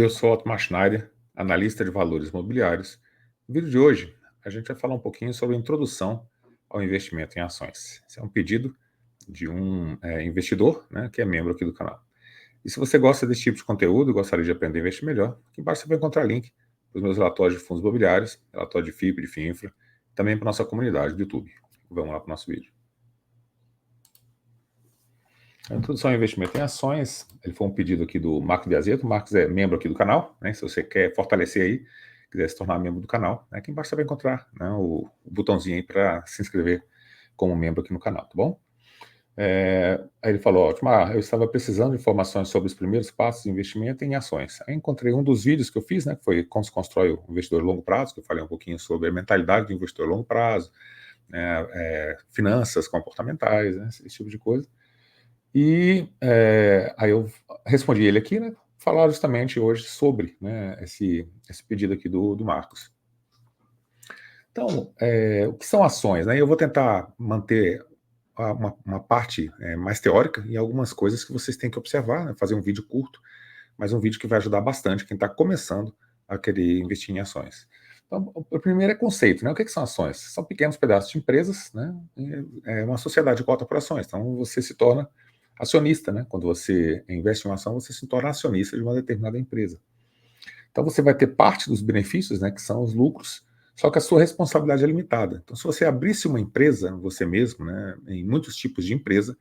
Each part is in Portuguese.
Eu sou Otmar Schneider, analista de valores imobiliários. No vídeo de hoje, a gente vai falar um pouquinho sobre a introdução ao investimento em ações. Esse é um pedido de um investidor, né, que é membro aqui do canal. E se você gosta desse tipo de conteúdo e gostaria de aprender a investir melhor, aqui embaixo você vai encontrar link para os meus relatórios de fundos imobiliários, relatório de FIP, de FINFRA, também para a nossa comunidade do YouTube. Vamos lá para o nosso vídeo. A introdução ao investimento em ações, ele foi um pedido aqui do Marcos Biazeto. O Marcos é membro aqui do canal, né? Se você quer fortalecer aí, quiser se tornar membro do canal, né? Aqui embaixo você vai encontrar, né, o botãozinho aí para se inscrever como membro aqui no canal, tá bom? Aí ele falou, Otmar, eu estava precisando de informações sobre os primeiros passos de investimento em ações. Aí encontrei um dos vídeos que eu fiz, né, que foi como se constrói o investidor a longo prazo, que eu falei um pouquinho sobre a mentalidade do investidor a longo prazo, né, finanças comportamentais, né, esse tipo de coisa. E aí eu respondi ele aqui, né, falar justamente hoje sobre, né, esse pedido aqui do Marcos. Então, o que são ações? Né? Eu vou tentar manter uma parte mais teórica e algumas coisas que vocês têm que observar, né, fazer um vídeo curto, mas um vídeo que vai ajudar bastante quem está começando a querer investir em ações. Então, o primeiro é conceito, né? O que são ações? São pequenos pedaços de empresas, né? É uma sociedade de cota por ações. Então, você se torna acionista, né? Quando você investe em uma ação, você se torna acionista de uma determinada empresa. Então, você vai ter parte dos benefícios, né? Que são os lucros, só que a sua responsabilidade é limitada. Então, se você abrisse uma empresa, você mesmo, né? Em muitos tipos de empresa,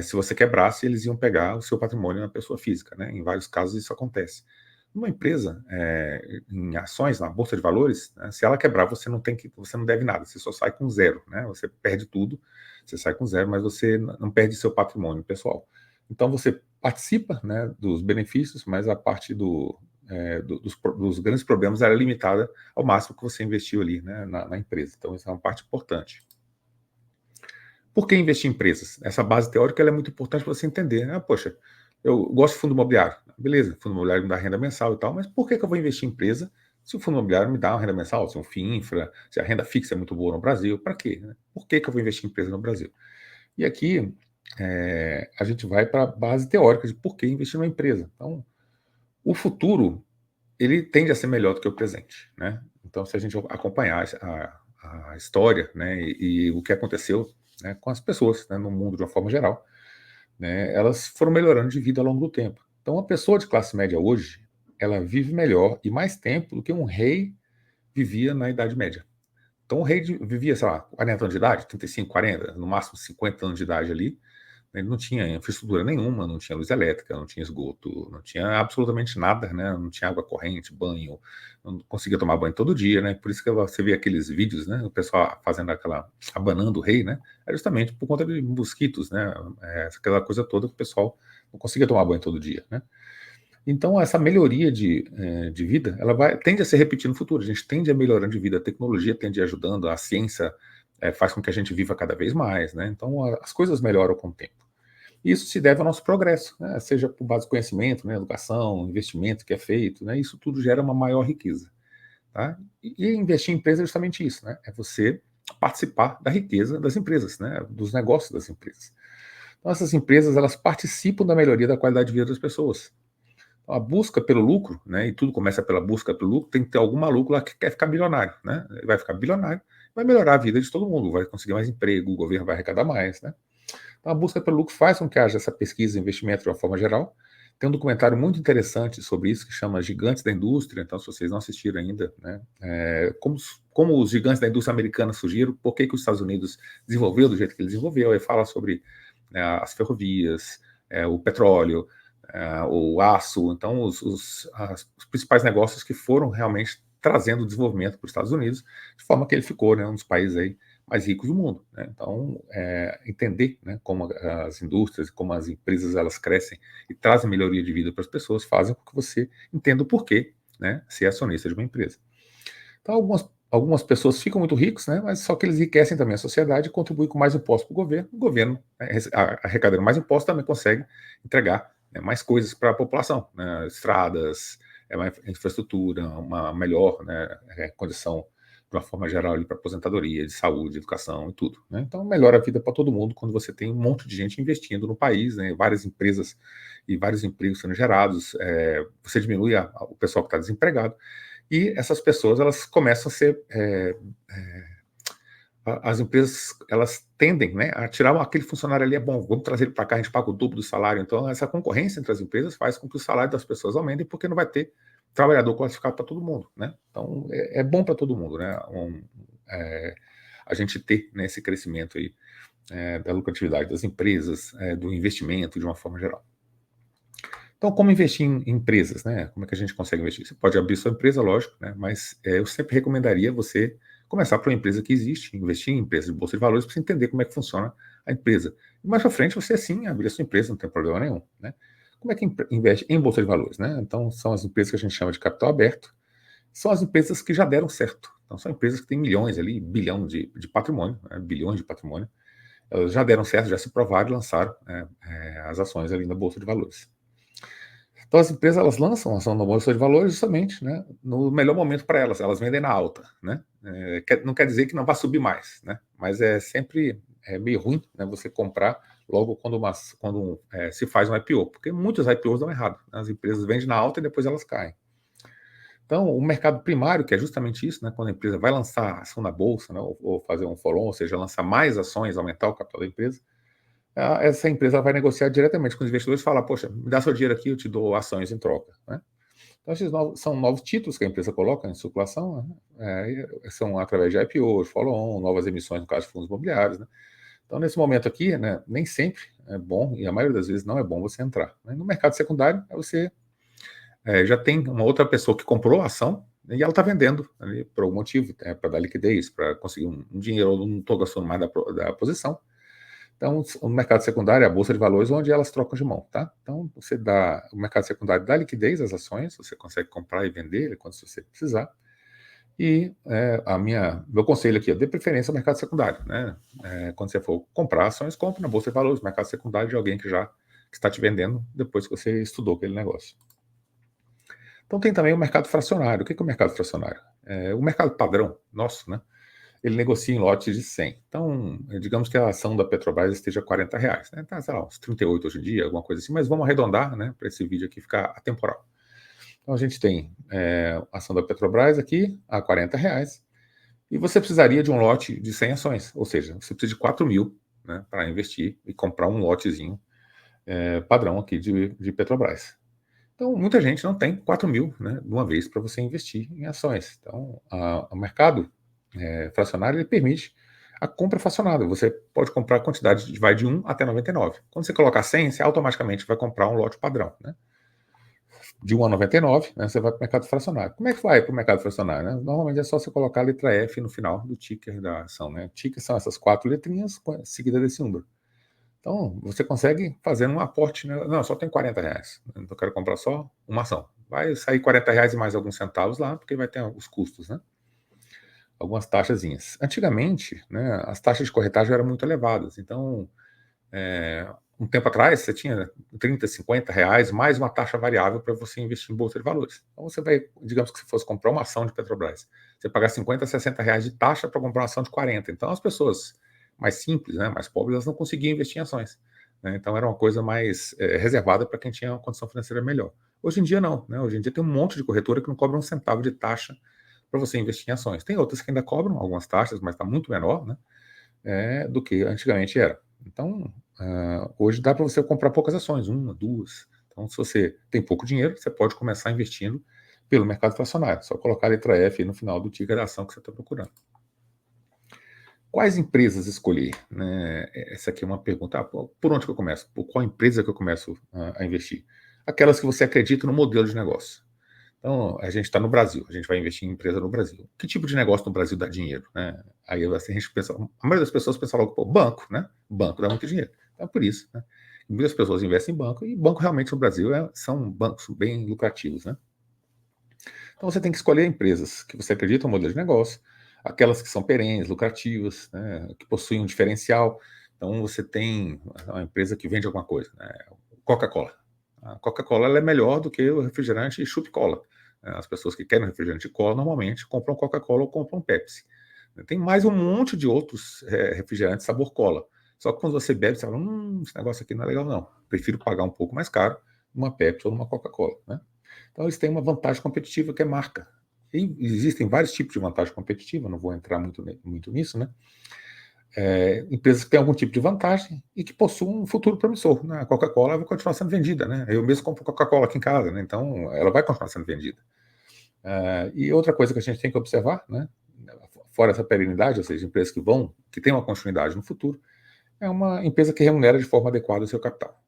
se você quebrasse, eles iam pegar o seu patrimônio na pessoa física, né? Em vários casos isso acontece. Uma empresa em ações na bolsa de valores, né, se ela quebrar, você não deve nada, você só sai com zero, né? Você perde tudo, você sai com zero, mas você não perde seu patrimônio pessoal. Então você participa, né, dos benefícios, mas a parte dos grandes problemas era limitada ao máximo que você investiu ali, né, na empresa. Então isso é uma parte importante. Por que investir em empresas? Essa base teórica ela é muito importante para você entender. Né? Poxa, eu gosto de fundo imobiliário. Beleza, fundo imobiliário me dá renda mensal e tal, mas por que eu vou investir em empresa se o fundo imobiliário me dá uma renda mensal, se um FINFRA, se a renda fixa é muito boa no Brasil? Para quê? Né? Por que eu vou investir em empresa no Brasil? E aqui a gente vai para a base teórica de por que investir numa empresa. Então, o futuro ele tende a ser melhor do que o presente. Né? Então, se a gente acompanhar a história, né, e o que aconteceu, né, com as pessoas, né, no mundo de uma forma geral, né, elas foram melhorando de vida ao longo do tempo. Então, uma pessoa de classe média hoje, ela vive melhor e mais tempo do que um rei vivia na Idade Média. Então, o rei vivia, sei lá, 40 anos de idade, 35, 40, no máximo 50 anos de idade ali. Ele não tinha infraestrutura nenhuma, não tinha luz elétrica, não tinha esgoto, não tinha absolutamente nada, né? Não tinha água corrente, banho, não conseguia tomar banho todo dia, né? Por isso que você vê aqueles vídeos, né? O pessoal fazendo abanando o rei, né? É justamente por conta de mosquitos, né? Aquela coisa toda que o pessoal não conseguia tomar banho todo dia, né? Então, essa melhoria de vida, tende a se repetir no futuro. A gente tende a melhorando de vida, a tecnologia tende a ajudando, a ciência faz com que a gente viva cada vez mais, né? Então, as coisas melhoram com o tempo. Isso se deve ao nosso progresso, né? Seja por base de conhecimento, né? Educação, investimento que é feito, né? Isso tudo gera uma maior riqueza. Tá? E investir em empresa é justamente isso, né? É você participar da riqueza das empresas, né? Dos negócios das empresas. Então, essas empresas, elas participam da melhoria da qualidade de vida das pessoas. Então, a busca pelo lucro, né? E tudo começa pela busca pelo lucro, tem que ter algum maluco lá que quer ficar bilionário, né? Ele vai ficar bilionário, vai melhorar a vida de todo mundo, vai conseguir mais emprego, o governo vai arrecadar mais, né? Então, a busca pelo lucro faz com que haja essa pesquisa e investimento de uma forma geral. Tem um documentário muito interessante sobre isso que chama Gigantes da Indústria. Então, se vocês não assistiram ainda, né, como os gigantes da indústria americana surgiram, por que os Estados Unidos desenvolveu do jeito que ele desenvolveu, aí fala sobre, né, as ferrovias, o petróleo, o aço, então os principais negócios que foram realmente trazendo desenvolvimento para os Estados Unidos, de forma que ele ficou, né, um dos países aí mais ricos do mundo. Né? Então, entender, né, como as indústrias, como as empresas elas crescem e trazem melhoria de vida para as pessoas, fazem com que você entenda o porquê, né, ser acionista de uma empresa. Então, algumas pessoas ficam muito ricos, né, mas só que eles enriquecem também a sociedade e contribuem com mais impostos para o governo, né, arrecadando mais impostos, também consegue entregar, né, mais coisas para a população, né, estradas, mais infraestrutura, uma melhor, né, condição de uma forma geral, para aposentadoria, de saúde, educação e tudo, né? Então, melhora a vida para todo mundo quando você tem um monte de gente investindo no país, né? Várias empresas e vários empregos sendo gerados, você diminui o pessoal que está desempregado, e essas pessoas, elas começam a ser... as empresas, elas tendem, né, a tirar aquele funcionário ali, é bom, vamos trazer ele para cá, a gente paga o dobro do salário. Então, essa concorrência entre as empresas faz com que o salário das pessoas aumente, porque não vai ter trabalhador qualificado para todo mundo, né? Então, é bom para todo mundo, né? A gente ter, né, esse crescimento aí, da lucratividade das empresas, do investimento de uma forma geral. Então, como investir em empresas, né? Como é que a gente consegue investir? Você pode abrir sua empresa, lógico, né? Mas eu sempre recomendaria você começar por uma empresa que existe, investir em empresas de bolsa de valores para você entender como é que funciona a empresa. E mais para frente, você sim abrir a sua empresa, não tem problema nenhum, né? Como é que investe em bolsa de valores, né? Então, são as empresas que a gente chama de capital aberto, são as empresas que já deram certo. Então, são empresas que têm milhões ali, bilhão de patrimônio, né? Bilhões de patrimônio. Elas já deram certo, já se provaram e lançaram as ações ali na bolsa de valores. Então, as empresas, elas lançam ação na bolsa de valores justamente, né, no melhor momento para elas. Elas vendem na alta, né? Não quer dizer que não vai subir mais, né? Mas é sempre meio ruim, né, você comprar logo quando se faz um IPO, porque muitos IPOs dão errado, né? As empresas vendem na alta e depois elas caem. Então, o mercado primário, que é justamente isso, né, quando a empresa vai lançar ação na bolsa, né, ou fazer um follow-on, ou seja, lançar mais ações, aumentar o capital da empresa, essa empresa vai negociar diretamente com os investidores e falar, poxa, me dá seu dinheiro aqui, eu te dou ações em troca, né? Então, esses são novos títulos que a empresa coloca em circulação, né? São através de IPOs, follow-on, novas emissões, no caso de fundos imobiliários, né? Então, nesse momento aqui, né, nem sempre é bom, e a maioria das vezes não é bom você entrar, né? No mercado secundário, você já tem uma outra pessoa que comprou a ação e ela está vendendo ali por algum motivo, para dar liquidez, para conseguir um dinheiro, ou não estou gastando mais da posição. Então, o mercado secundário é a bolsa de valores onde elas trocam de mão, tá? Então, o mercado secundário dá liquidez às ações, você consegue comprar e vender quando você precisar. E meu conselho aqui, dê preferência ao mercado secundário, né? Quando você for comprar ações, compre na bolsa de valores, mercado secundário de alguém que está te vendendo depois que você estudou aquele negócio. Então, tem também o mercado fracionário. O que é o mercado fracionário? O mercado padrão nosso, né? Ele negocia em lotes de 100. Então, digamos que a ação da Petrobras esteja R$40, né? Tá, sei lá, uns 38 hoje em dia, alguma coisa assim, mas vamos arredondar, né, para esse vídeo aqui ficar atemporal. Então, a gente tem a ação da Petrobras aqui a R$40, e você precisaria de um lote de 100 ações, ou seja, você precisa de 4.000, né, para investir e comprar um lotezinho padrão aqui de Petrobras. Então, muita gente não tem 4.000, né, de uma vez para você investir em ações. Então, o mercado fracionário, ele permite a compra fracionada. Você pode comprar a quantidade, vai de 1 até 99. Quando você colocar 100, você automaticamente vai comprar um lote padrão, né? De 1 a 99, né, você vai para o mercado fracionário. Como é que vai para o mercado fracionário, né? Normalmente é só você colocar a letra F no final do ticker da ação, né? Ticker são essas 4 letrinhas seguidas desse número. Então, você consegue fazer um aporte, né? Não, só tem R$40. Então, eu quero comprar só uma ação. Vai sair R$40 e mais alguns centavos lá, porque vai ter os custos, né? Algumas taxazinhas. Antigamente, né, as taxas de corretagem eram muito elevadas. Então, um tempo atrás, você tinha R$30, R$50, mais uma taxa variável para você investir em bolsa de valores. Então, você vai, digamos que se fosse comprar uma ação de Petrobras, você pagar R$50, R$60 de taxa para comprar uma ação de 40. Então, as pessoas mais simples, né, mais pobres, elas não conseguiam investir em ações, né? Então, era uma coisa mais reservada para quem tinha uma condição financeira melhor. Hoje em dia, não, né? Hoje em dia tem um monte de corretora que não cobra um centavo de taxa para você investir em ações. Tem outras que ainda cobram algumas taxas, mas está muito menor, né, do que antigamente era. Então, hoje dá para você comprar poucas ações, uma, duas. Então, se você tem pouco dinheiro, você pode começar investindo pelo mercado fracionário. Só colocar a letra F no final do ticker da ação que você está procurando. Quais empresas escolher, né? Essa aqui é uma pergunta. Por onde que eu começo? Por qual empresa que eu começo a investir? Aquelas que você acredita no modelo de negócio. Então, a gente está no Brasil, a gente vai investir em empresa no Brasil. Que tipo de negócio no Brasil dá dinheiro, né? Aí assim, a gente pensa, a maioria das pessoas pensa logo, pô, banco, né? Banco dá muito dinheiro. Então, é por isso, né? Muitas pessoas investem em banco, e banco realmente no Brasil são bancos bem lucrativos, né? Então, você tem que escolher empresas que você acredita no modelo de negócio, aquelas que são perenes, lucrativas, né? Que possuem um diferencial. Então, você tem uma empresa que vende alguma coisa, né? Coca-Cola. A Coca-Cola ela é melhor do que o refrigerante Chup-Cola. As pessoas que querem refrigerante de cola, normalmente compram Coca-Cola ou compram Pepsi. Tem mais um monte de outros refrigerantes sabor cola. Só que quando você bebe, você fala, esse negócio aqui não é legal, não. Prefiro pagar um pouco mais caro numa Pepsi ou numa Coca-Cola, né? Então, eles têm uma vantagem competitiva que é marca. E existem vários tipos de vantagem competitiva, não vou entrar muito nisso, né? Empresas que têm algum tipo de vantagem e que possuem um futuro promissor, né? A Coca-Cola vai continuar sendo vendida, né? Eu mesmo compro Coca-Cola aqui em casa, né? Então, ela vai continuar sendo vendida. E outra coisa que a gente tem que observar, né? Fora essa perenidade, ou seja, empresas que têm uma continuidade no futuro, é uma empresa que remunera de forma adequada o seu capital.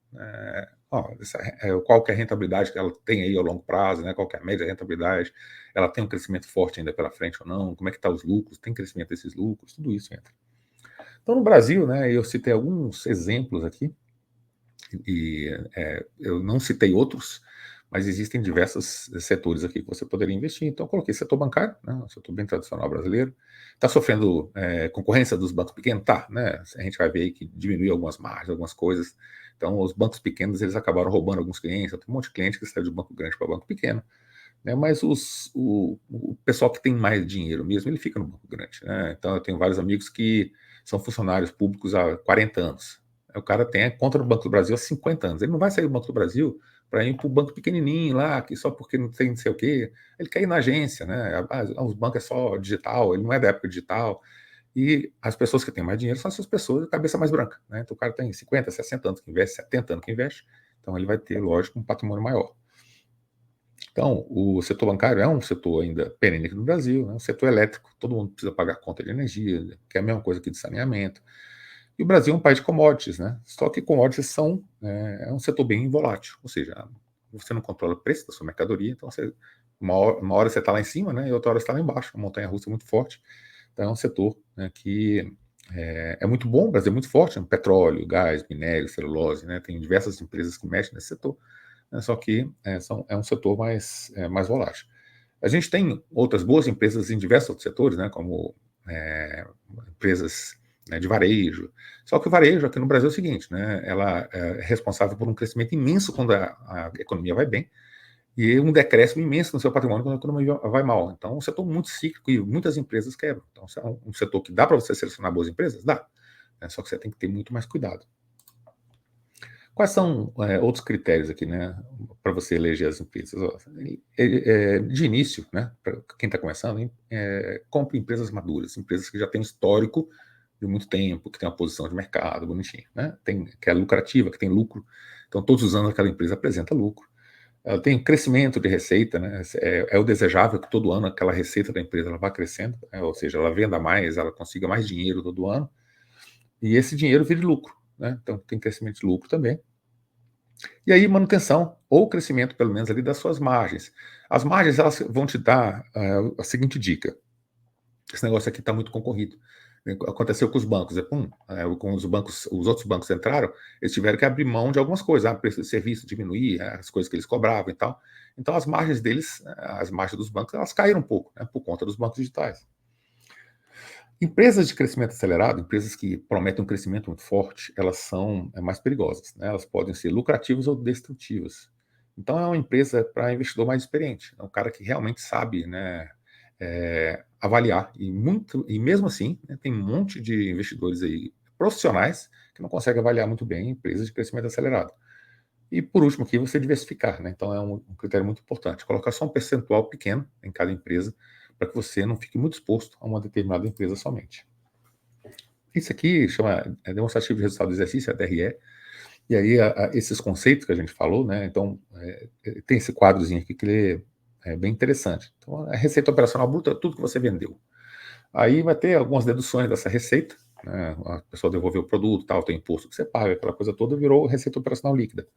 Qual que é a rentabilidade que ela tem aí ao longo prazo, né? Qual que é a média de rentabilidade, ela tem um crescimento forte ainda pela frente ou não, como é que estão os lucros, tem crescimento desses lucros, tudo isso entra. Então, no Brasil, né, eu citei alguns exemplos aqui, e eu não citei outros, mas existem diversos setores aqui que você poderia investir. Então, eu coloquei setor bancário, né, um setor bem tradicional brasileiro. Está sofrendo concorrência dos bancos pequenos? Tá, né? A gente vai ver aí que diminuiu algumas margens, algumas coisas. Então, os bancos pequenos, eles acabaram roubando alguns clientes. Tem um monte de cliente que saiu de banco grande para banco pequeno. Né, mas o pessoal que tem mais dinheiro mesmo, ele fica no banco grande. Né? Então, eu tenho vários amigos que são funcionários públicos há 40 anos. O cara tem a conta no Banco do Brasil há 50 anos. Ele não vai sair do Banco do Brasil para ir para o banco pequenininho lá, que só porque não tem não sei o quê. Ele quer ir na agência, né? Os bancos é só digital, ele não é da época digital. E as pessoas que têm mais dinheiro são essas pessoas de cabeça mais branca. Né? Então o cara tem 50, 60 anos que investe, 70 anos que investe, então ele vai ter, lógico, um patrimônio maior. Então, o setor bancário é um setor ainda perene aqui no Brasil, né? O setor elétrico, todo mundo precisa pagar conta de energia, que é a mesma coisa que de saneamento. E o Brasil é um país de commodities, né? Só que commodities é um setor bem volátil, ou seja, você não controla o preço da sua mercadoria, então uma hora você está lá em cima, né? E outra hora você está lá embaixo, a montanha-russa é muito forte. Então é um setor, né, que é muito bom, o Brasil é muito forte, né? Petróleo, gás, minério, celulose, né? Tem diversas empresas que mexem nesse setor, né? Só que é um setor mais volátil. A gente tem outras boas empresas em diversos outros setores, né? Como empresas, né, de varejo. Só que o varejo aqui no Brasil é o seguinte, né? Ela é responsável por um crescimento imenso quando a economia vai bem e um decréscimo imenso no seu patrimônio quando a economia vai mal. Então, é um setor muito cíclico e muitas empresas quebram. Então, é um setor que dá para você selecionar boas empresas? Dá. Né? Só que você tem que ter muito mais cuidado. Quais são outros critérios aqui, né, para você eleger as empresas? De início, né, para quem está começando, compre empresas maduras, empresas que já têm histórico de muito tempo, que tem uma posição de mercado bonitinho, né, que é lucrativa, que tem lucro. Então, todos os anos aquela empresa apresenta lucro. Ela tem crescimento de receita, né, é o desejável que todo ano aquela receita da empresa ela vá crescendo, né, ou seja, ela venda mais, ela consiga mais dinheiro todo ano, e esse dinheiro vire lucro. Né? Então, tem crescimento de lucro também. E aí, manutenção, ou crescimento, pelo menos, ali das suas margens. As margens, elas vão te dar a seguinte dica. Esse negócio aqui está muito concorrido. Aconteceu com os bancos. Com os outros bancos entraram, eles tiveram que abrir mão de algumas coisas. O preço de serviço diminuir, as coisas que eles cobravam e tal. Então, as margens deles, as margens dos bancos, elas caíram um pouco, né, por conta dos bancos digitais. Empresas de crescimento acelerado, empresas que prometem um crescimento muito forte, elas são mais perigosas, né? Elas podem ser lucrativas ou destrutivas. Então, é uma empresa para investidor mais experiente, é um cara que realmente sabe, né, avaliar. E mesmo assim, né, tem um monte de investidores aí profissionais que não conseguem avaliar muito bem empresas de crescimento acelerado. E, por último, aqui, você diversificar, né? Então, é um critério muito importante. Colocar só um percentual pequeno em cada empresa, para que você não fique muito exposto a uma determinada empresa somente. Isso aqui chama demonstrativo de resultado do exercício, a DRE, e aí esses conceitos que a gente falou, né? Então, tem esse quadrozinho aqui que ele é bem interessante. Então, a receita operacional bruta é tudo que você vendeu. Aí vai ter algumas deduções dessa receita, né? A pessoa devolveu o produto, tal, tem imposto que você paga, aquela coisa toda virou receita operacional líquida.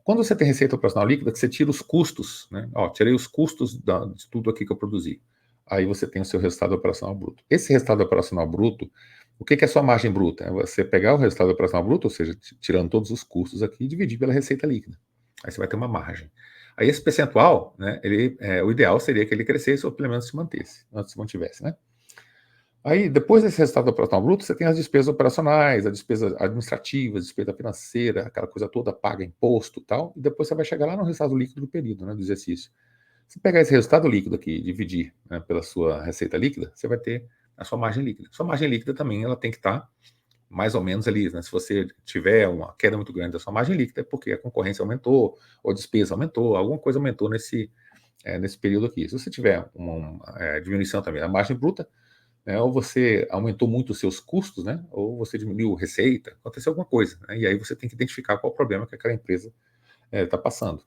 Quando você tem receita operacional líquida, que você tira os custos, né? Tirei os custos de tudo aqui que eu produzi. Aí você tem o seu resultado operacional bruto. Esse resultado operacional bruto, o que é a sua margem bruta? É você pegar o resultado operacional bruto, ou seja, tirando todos os custos aqui, e dividir pela receita líquida. Aí você vai ter uma margem. Aí esse percentual, né, o ideal seria que ele crescesse ou pelo menos se mantivesse, né? Aí, depois desse resultado operacional bruto, você tem as despesas operacionais, as despesas administrativas, a despesa financeira, aquela coisa toda, paga imposto e tal, e depois você vai chegar lá no resultado líquido do período, né, do exercício. Se pegar esse resultado líquido aqui e dividir, né, pela sua receita líquida, você vai ter a sua margem líquida. Sua margem líquida também ela tem que estar mais ou menos ali, né? Se você tiver uma queda muito grande da sua margem líquida, é porque a concorrência aumentou, ou a despesa aumentou, alguma coisa aumentou nesse período aqui. Se você tiver uma diminuição também da margem bruta, né, ou você aumentou muito os seus custos, né, ou você diminuiu a receita, aconteceu alguma coisa, né, e aí você tem que identificar qual o problema que aquela empresa está passando.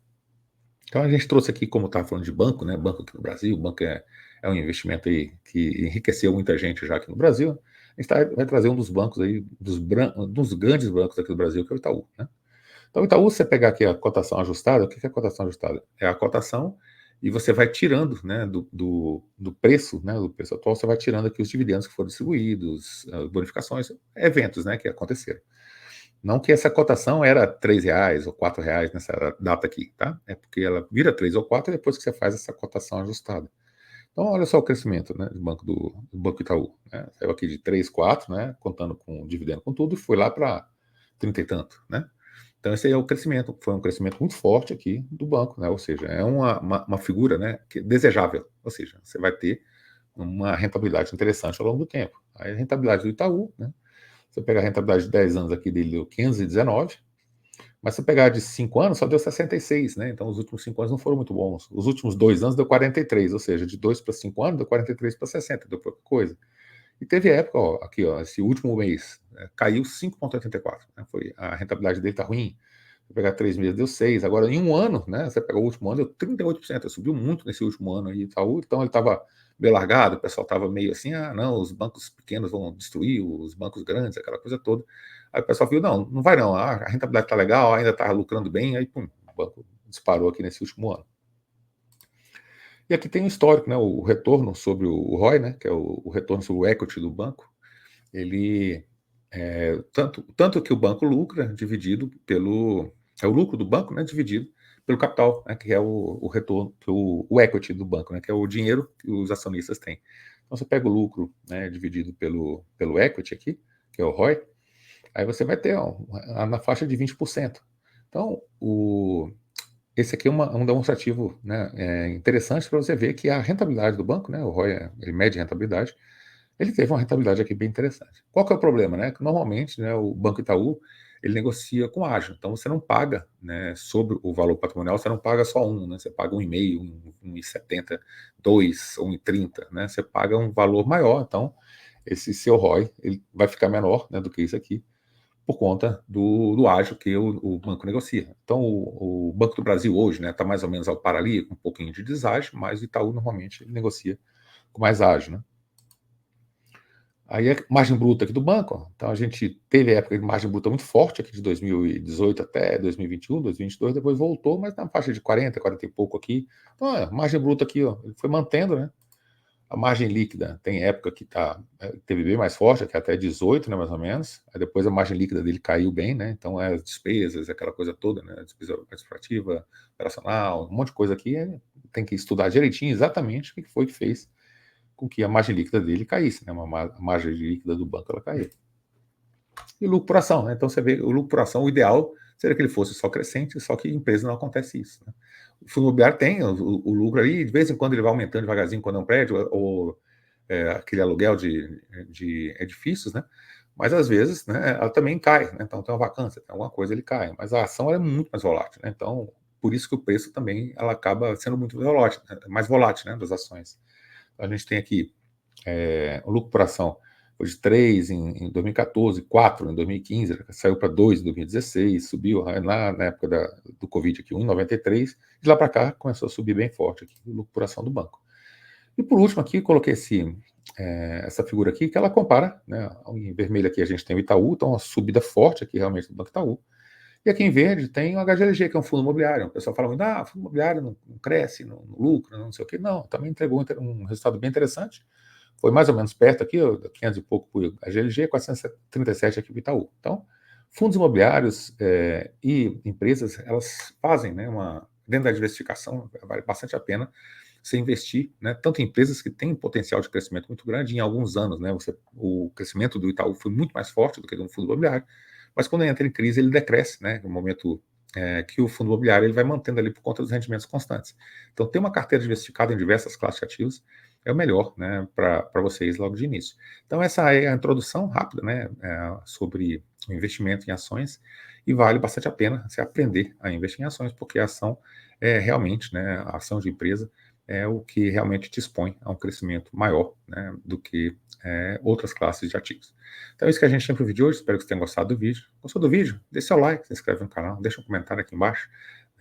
Então a gente trouxe aqui, como estava falando de banco, né, banco aqui no Brasil, banco é um investimento aí que enriqueceu muita gente já aqui no Brasil. A gente vai trazer um dos bancos aí, dos grandes bancos aqui do Brasil, que é o Itaú, né? Então, o Itaú, se você pegar aqui a cotação ajustada, o que é a cotação ajustada? É a cotação e você vai tirando, né, do preço, né, do preço atual, você vai tirando aqui os dividendos que foram distribuídos, as bonificações, eventos, né, que aconteceram. Não que essa cotação era R$ 3 ou R$ 4 nessa data aqui, tá? É porque ela vira 3 ou 4 depois que você faz essa cotação ajustada. Então, olha só o crescimento, né, do Banco Itaú, né? Saiu aqui de 3, 4, né, contando com dividendo com tudo, e foi lá para 30 e tanto, né? Então, esse aí é o crescimento, foi um crescimento muito forte aqui do banco, né? Ou seja, é uma figura, né, desejável, ou seja, você vai ter uma rentabilidade interessante ao longo do tempo. Aí a rentabilidade do Itaú, né? Se você pegar a rentabilidade de 10 anos aqui, dele deu 519, mas se você pegar de 5 anos, só deu 66, né? Então os últimos 5 anos não foram muito bons. Os últimos 2 anos deu 43, ou seja, de 2 para 5 anos deu 43 para 60, deu pouca coisa. E teve época, ó, aqui, ó, esse último mês, caiu 5,84, né? Foi, a rentabilidade dele tá ruim. Se pegar 3 meses, deu 6. Agora, em um ano, né? Você pegou o último ano, deu 38%. Subiu muito nesse último ano aí, Itaú. Então, ele estava meio largado, o pessoal estava meio assim, não, os bancos pequenos vão destruir os bancos grandes, aquela coisa toda. Aí o pessoal viu, não vai não, a rentabilidade está legal, ainda está lucrando bem, aí, pum, o banco disparou aqui nesse último ano. E aqui tem um histórico, né? O retorno sobre o ROI, né? Que é o retorno sobre o equity do banco. Ele tanto que o banco lucra dividido é o lucro do banco, né, dividido pelo capital, né, que é o retorno, o equity do banco, né, que é o dinheiro que os acionistas têm. Então você pega o lucro, né, dividido pelo equity aqui, que é o ROI, aí você vai ter na faixa de 20%. Então esse aqui é um demonstrativo, né, interessante para você ver que a rentabilidade do banco, né, o ROI, ele mede rentabilidade, ele teve uma rentabilidade aqui bem interessante. Qual que é o problema, né? Que normalmente, né, o Banco Itaú, ele negocia com ágio, então você não paga, né, sobre o valor patrimonial, você não paga só um, né? Você paga 1,5, 1,70, 2, 1,30, né? Você paga um valor maior, então esse seu ROI, ele vai ficar menor, né, do que isso aqui, por conta do ágio que o banco negocia. Então, o Banco do Brasil hoje, né, está mais ou menos ao par ali, com um pouquinho de deságio, mas o Itaú normalmente ele negocia com mais ágio, né? Aí é margem bruta aqui do banco, ó. Então a gente teve época de margem bruta muito forte aqui de 2018 até 2021, 2022, depois voltou, mas na faixa de 40, 40 e pouco aqui. Então, margem bruta aqui, ó, ele foi mantendo, né? A margem líquida tem época que teve bem mais forte, aqui até 18, né, mais ou menos. Aí depois a margem líquida dele caiu bem, né? Então as despesas, aquela coisa toda, né? Despesa administrativa, operacional, um monte de coisa aqui, tem que estudar direitinho exatamente o que foi que fez com que a margem líquida dele caísse, né? A margem líquida do banco ela caiu. E lucro por ação, né? Então você vê o lucro por ação, o ideal seria que ele fosse só crescente, só que em empresa não acontece isso, né? O fundo imobiliário tem o lucro ali, de vez em quando ele vai aumentando devagarzinho quando é um prédio, ou aquele aluguel de edifícios, né? Mas às vezes, né, ela também cai, né? Então tem uma vacância, tem alguma coisa, ele cai. Mas a ação é muito mais volátil, né? Então, por isso que o preço também ela acaba sendo muito volátil, né? Mais volátil, né, das ações. Então, a gente tem aqui o lucro por ação foi de 3 em 2014, 4 em 2015, saiu para 2 em 2016, subiu lá na época do Covid aqui, 1,93, de lá para cá começou a subir bem forte aqui, o lucro por ação do banco. E por último aqui, coloquei essa figura aqui, que ela compara, né, em vermelho aqui a gente tem o Itaú, então uma subida forte aqui realmente do Banco Itaú, e aqui em verde tem o HGLG, que é um fundo imobiliário. O pessoal fala muito, fundo imobiliário não cresce, não lucra, não sei o quê. Não, também entregou um resultado bem interessante. Foi mais ou menos perto aqui, 500 e pouco para o HGLG, 437 aqui para o Itaú. Então, fundos imobiliários e empresas, elas fazem, né, dentro da diversificação, vale bastante a pena você investir, né, tanto em empresas que têm potencial de crescimento muito grande, em alguns anos, né, o crescimento do Itaú foi muito mais forte do que do fundo imobiliário, mas quando entra em crise ele decresce, né, no momento que o fundo imobiliário ele vai mantendo ali por conta dos rendimentos constantes. Então, ter uma carteira diversificada em diversas classes de ativos é o melhor, né, para vocês logo de início. Então, essa é a introdução rápida, né, sobre o investimento em ações, e vale bastante a pena você aprender a investir em ações, porque a ação é realmente, né, a ação de empresa é o que realmente te expõe a um crescimento maior, né, do que outras classes de ativos. Então é isso que a gente tem para o vídeo de hoje, espero que você tenha gostado do vídeo. Gostou do vídeo? Deixe seu like, se inscreve no canal, deixa um comentário aqui embaixo.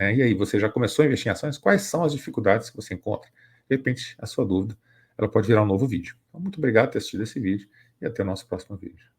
E aí, você já começou a investir em ações? Quais são as dificuldades que você encontra? De repente, a sua dúvida ela pode virar um novo vídeo. Então, muito obrigado por ter assistido esse vídeo e até o nosso próximo vídeo.